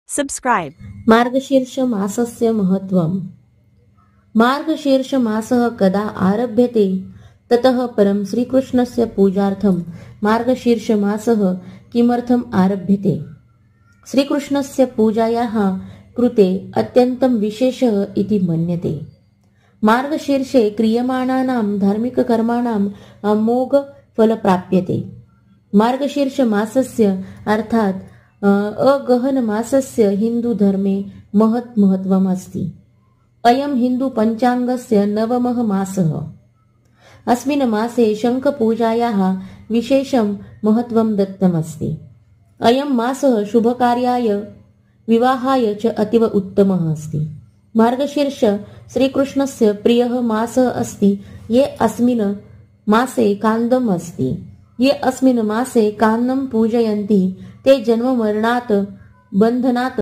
Subscribe. मार्गशीर्ष मासस्य महत्त्वम्। मार्गशीर्ष मासः कदा आरभ्यते ततः परं श्रीकृष्णस्य पूजार्थं मार्गशीर्ष मासः किमर्थम् आरभ्यते। श्रीकृष्णस्य पूजायाः कृते अत्यन्तं विशेषः इति मन्यते। मार्गशीर्षे क्रियमाणानां धार्मिककर्माणाम् अमोघ फल प्राप्यते। मार्गशीर्ष मासस्य अर्थात् अगहन मासस्य हिंदू धर्मे महत्त्वम् अस्ति। अयं हिंदू पंचांगस्य नवमः मासः। अस्मिन् मासे शङ्खपूजायाः विशेषं महत्त्वं दत्तमस्ति। अयं मासः शुभकार्याय विवाहाय च अतीव उत्तमः अस्ति। मार्गशीर्ष श्रीकृष्णस्य प्रियः मासः अस्ति। ये अस्मिन् मासे कान्दम् अस्ति। ये अस्मिन् मासे कान्नं पूजयन्ति ते जन्ममरणात् बन्धनात्